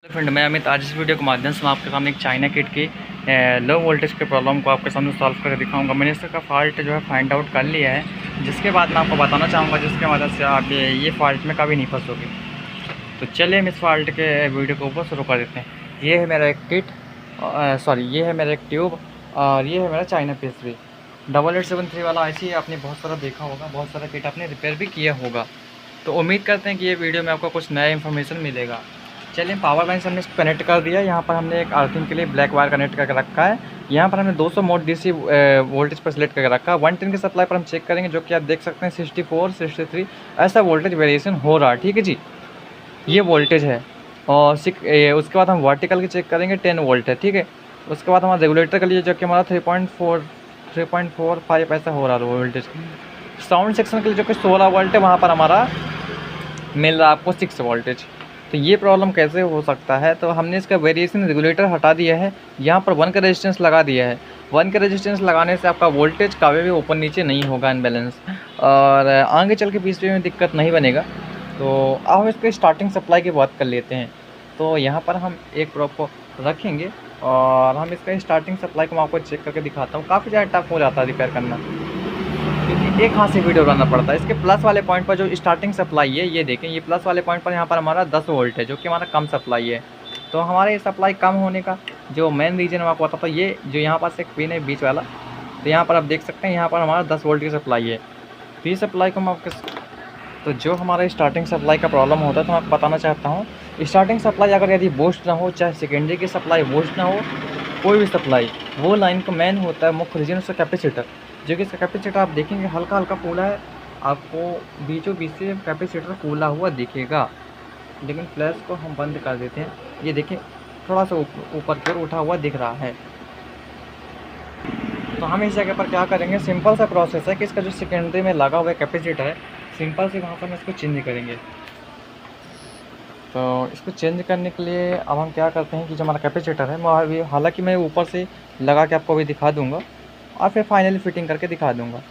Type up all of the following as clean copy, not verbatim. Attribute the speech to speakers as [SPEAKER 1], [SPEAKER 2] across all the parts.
[SPEAKER 1] Friend, मैं अमित आज इस वीडियो के माध्यम से मैं आपके सामने एक चाइना किट की लो वोल्टेज के प्रॉब्लम को आपके सामने सॉल्व करके दिखाऊंगा। मैंने इसका फॉल्ट जो है फाइंड आउट कर लिया है, जिसके बाद मैं आपको बताना चाहूँगा, जिसके मदद से आप ये फॉल्ट में कभी नहीं फंसोगे। तो चलिए हम इस फॉल्ट के वीडियो को ऊपर शुरू कर देते हैं। ये है मेरा एक किट, ये है मेरा एक ट्यूब और ये है मेरा चाइना PS3 8873 वाला IC। आपने बहुत सारा देखा होगा, बहुत सारा किट आपने रिपेयर भी किया होगा। तो उम्मीद करते हैं कि ये वीडियो में आपको कुछ नया इन्फॉर्मेशन मिलेगा। चलिए, पावर लाइन से हमने इसको कनेक्ट कर दिया। यहाँ पर हमने एक अर्थिंग के लिए ब्लैक वायर कनेक्ट करके रखा है। यहाँ पर हमने 200 मोड DC वोल्टेज पर सिलेक्ट करके रखा है। 110 की सप्लाई पर हम चेक करेंगे, जो कि आप देख सकते हैं 64 63 ऐसा वोल्टेज वेरिएशन हो रहा है। ठीक है जी, ये वोल्टेज है। और उसके बाद हम वर्टिकल की चेक करेंगे, 10 वोल्ट है। ठीक है, उसके बाद हमारा रेगुलेटर के लिए जो कि हमारा 3.45 ऐसा हो रहा है वोल्टेज। साउंड सेक्शन के लिए जो कि 16 वोल्ट है, वहाँ पर हमारा मिल रहा है आपको 6 वोल्टेज। तो ये प्रॉब्लम कैसे हो सकता है? तो हमने इसका वेरिएशन रेगुलेटर हटा दिया है, यहाँ पर 1 का रेजिस्टेंस लगा दिया है। 1 का रेजिस्टेंस लगाने से आपका वोल्टेज कभी भी ऊपर नीचे नहीं होगा अनबैलेंस, और आगे चल के PCB में दिक्कत नहीं बनेगा। तो अब हम इसके स्टार्टिंग सप्लाई की बात कर लेते हैं। तो यहाँ पर हम एक प्रोब को रखेंगे और हम इसका स्टार्टिंग सप्लाई को मैं आपको चेक करके दिखाता हूँ। काफ़ी ज़्यादा टफ हो जाता है रिपेयर करना, क्योंकि एक हाथ से वीडियो बनाना पड़ता है। इसके प्लस वाले पॉइंट पर जो स्टार्टिंग सप्लाई है, ये देखें, ये प्लस वाले पॉइंट पर यहाँ पर हमारा 10 वोल्ट है, जो कि हमारा कम सप्लाई है। तो हमारे सप्लाई कम होने का जो मेन रीज़न मैं आपको बताता हूँ, ये जो यहाँ पास एक पिन है बीच वाला, तो यहाँ पर आप देख सकते हैं यहाँ पर हमारा 10 वोल्ट की सप्लाई है। तो ये सप्लाई को मैं तो जो हमारा स्टार्टिंग सप्लाई का प्रॉब्लम होता है, तो मैं आपको बताना चाहता हूँ, स्टार्टिंग सप्लाई अगर यदि बूस्ट ना हो, चाहे सेकेंडरी की सप्लाई बूस्ट ना हो, कोई भी सप्लाई, वो लाइन का मेन होता है मुख्य रीजन उसका कैपेसिटर। जो कि इसका कैपेसिटर आप देखेंगे हल्का हल्का फूला है, आपको बीचों बीच से कैपेसिटर फूला हुआ दिखेगा। लेकिन फ्लैश को हम बंद कर देते हैं, ये देखिए थोड़ा सा ऊपर की ओर उठा हुआ दिख रहा है। तो हम इस जगह पर क्या करेंगे, सिंपल सा प्रोसेस है कि इसका जो सेकेंडरी में लगा हुआ कैपेसिटर है, सिंपल से वहाँ पर हम इसको चेंज करेंगे। तो इसको चेंज करने के लिए अब हम क्या करते हैं कि जो हमारा कैपेसिटर है, हालांकि मैं ऊपर से लगा के आपको भी दिखा दूंगा और फिर फाइनली फिटिंग करके दिखा दूंगा।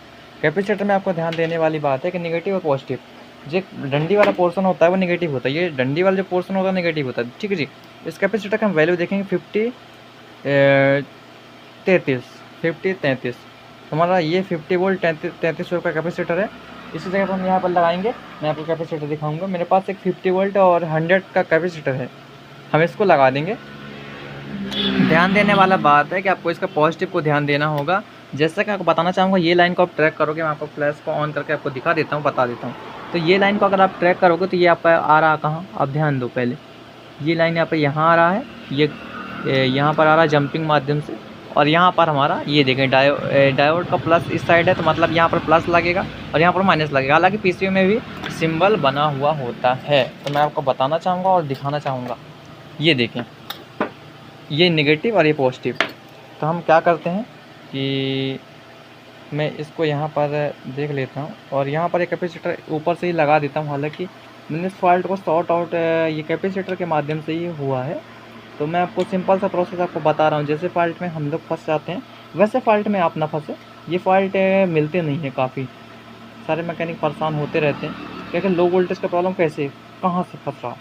[SPEAKER 1] कैपेसिटर में आपको ध्यान देने वाली बात है कि नेगेटिव और पॉजिटिव, जो डंडी वाला पोर्शन होता है वो नेगेटिव होता है, ये डंडी वाला जो पोर्शन होता है नेगेटिव होता है। ठीक है जी, इस कैपेसिटर का हम वैल्यू देखेंगे 50 33। हमारा ये 50 वोल्ट 33 वोल्ट का कैपेसिटर है। इसी जगह पर हम यहाँ पर लगाएंगे, मैं आपको कैपेसिटर दिखाऊंगा। मेरे पास एक 50 वोल्ट और 100 का कैपेसिटर है, हम इसको लगा देंगे। ध्यान देने वाला बात है कि आपको इसका पॉजिटिव को ध्यान देना होगा। जैसा कि आपको बताना चाहूँगा, ये लाइन को आप ट्रैक करोगे, मैं आपको फ्लैश को ऑन करके आपको दिखा देता हूँ, बता देता हूँ। तो ये लाइन को अगर आप ट्रैक करोगे तो ये आपका आ रहा कहाँ, आप ध्यान दो। पहले ये लाइन यहाँ पर यहाँ आ रहा है, ये यहाँ पर आ रहा है जंपिंग माध्यम से, और यहाँ पर हमारा ये देखें डायोड का प्लस इस साइड है, तो मतलब यहाँ पर प्लस लगेगा और यहाँ पर माइनस लगेगा। हालांकि PCB में भी सिंबल बना हुआ होता है, तो मैं आपको बताना चाहूँगा और दिखाना चाहूँगा। ये देखें, ये नेगेटिव और ये पॉजिटिव। तो हम क्या करते हैं कि मैं इसको यहाँ पर देख लेता हूँ और यहाँ पर एक कैपेसिटर ऊपर से ही लगा देता हूँ। हालांकि मैंने इस फॉल्ट को सॉर्ट आउट ये कैपेसिटर के माध्यम से ही हुआ है। तो मैं आपको सिंपल सा प्रोसेस आपको बता रहा हूँ। जैसे फॉल्ट में हम लोग फंस जाते हैं, वैसे फॉल्ट में आप ना फंसे। ये फॉल्ट मिलते नहीं हैं, काफ़ी सारे मैकेनिक परेशान होते रहते हैं क्योंकि लो वोल्टेज का प्रॉब्लम कैसे कहाँ से फंस रहा।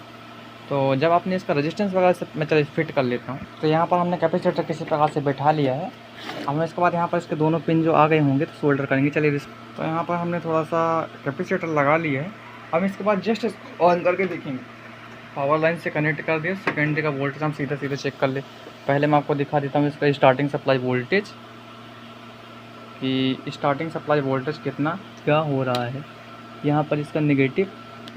[SPEAKER 1] तो जब आपने इसका रेजिस्टेंस वगैरह से मैं चलिए फिट कर लेता हूँ। तो यहाँ पर हमने कैपेसिटर किसी प्रकार से बैठा लिया है। हम इसके बाद यहाँ पर इसके दोनों पिन जो आ गए होंगे तो सोल्डर करेंगे। चलिए, तो यहाँ पर हमने थोड़ा सा कैपेसिटर लगा लिया है। हम इसके बाद जस्ट ऑन करके देखेंगे, पावर लाइन से कनेक्ट कर दिया। सेकेंडरी का वोल्टेज हम सीधा सीधा चेक कर ले। पहले मैं आपको दिखा देता हूँ इसका स्टार्टिंग सप्लाई वोल्टेज, कि स्टार्टिंग सप्लाई वोल्टेज कितना क्या हो रहा है। यहाँ पर इसका नेगेटिव,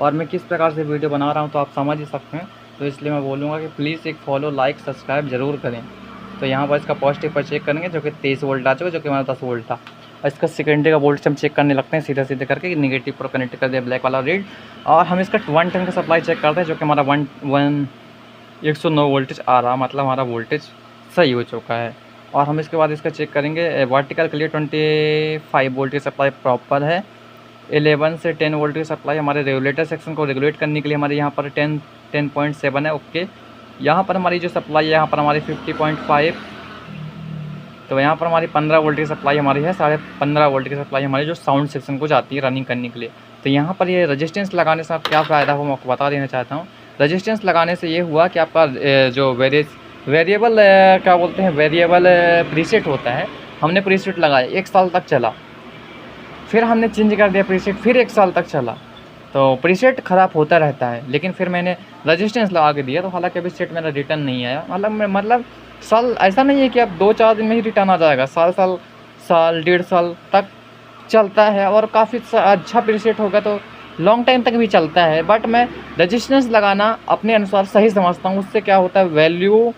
[SPEAKER 1] और मैं किस प्रकार से वीडियो बना रहा हूँ तो आप समझ ही सकते हैं। तो इसलिए मैं बोलूँगा कि प्लीज़ एक फॉलो, लाइक, सब्सक्राइब ज़रूर करें। तो यहाँ पर इसका पॉजिटिव पर चेक करेंगे, जो कि 23 वोल्ट आ चुका, जो कि हमारा 10 वोल्ट था। और इसका सेकेंडरी का वोल्टेज हम चेक करने लगते हैं सीधा सीधे करके, नेगेटिव पर कनेक्ट कर दिया ब्लैक वाला रीड। और हम इसका 110 का सप्लाई चेक करते हैं, जो कि हमारा 109 वोल्टेज आ रहा, मतलब हमारा वोल्टेज सही हो चुका है। और हम इसके बाद इसका चेक करेंगे वर्टिकल के लिए 25 वोल्ट की सप्लाई प्रॉपर है। 11 से 10 वोल्ट की सप्लाई हमारे रेगुलेटर सेक्शन को रेगुलेट करने के लिए हमारे यहाँ पर 10.7 है। ओके, यहाँ पर हमारी जो सप्लाई है, यहाँ पर हमारी 50.5, तो यहाँ पर हमारी 15 वोल्ट की सप्लाई हमारी है, 15.5 वोल्ट की सप्लाई हमारी जो साउंड सेक्शन को जाती है रनिंग करने के लिए। तो यहाँ पर ये रेजिस्टेंस लगाने से आप क्या फ़ायदा हो मैं आपको बता देना चाहता हूँ। रजिस्टेंस लगाने से ये हुआ कि आपका जो वेरिएबल क्या बोलते हैं, वेरिएबल प्रीसेट होता है, हमने प्रीसेट लगाया 1 साल तक चला, फिर हमने चेंज कर दिया प्रीसेट, फिर 1 साल तक चला, तो प्रीसेट ख़राब होता रहता है। लेकिन फिर मैंने रजिस्टेंस लगा के दिया, तो हालांकि अभी सेट मेरा रिटर्न नहीं आया। मतलब साल ऐसा नहीं है कि अब 2-4 दिन में ही रिटर्न आ जाएगा, साल 1.5 साल तक चलता है, और काफ़ी अच्छा प्रीसेट होगा तो लॉन्ग टाइम तक भी चलता है। बट मैं रजिस्टेंस लगाना अपने अनुसार सही समझता हूँ, उससे क्या होता है, वैल्यू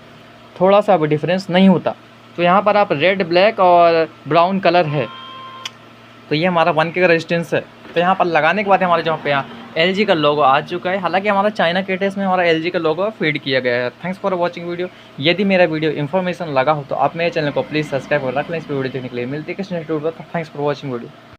[SPEAKER 1] थोड़ा सा भी डिफरेंस नहीं होता। तो यहाँ पर आप रेड, ब्लैक और ब्राउन कलर है, तो ये हमारा 1K का रेजिस्टेंस है। तो यहाँ पर लगाने के बाद हमारे जहाँ पे यहाँ LG का लोगो आ चुका है। हालांकि हमारा चाइना के टेस्ट में हमारा LG का लोगो फीड किया गया है। Thanks for watching video. यदि मेरा वीडियो इन्फॉर्मेशन लगा हो तो आप मेरे चैनल को प्लीज़ सब्सक्राइब और रख लें इस वीडियो देखने के लिए। मिलती है किसी नेक्स्ट वीडियो पर। Thanks for watching video.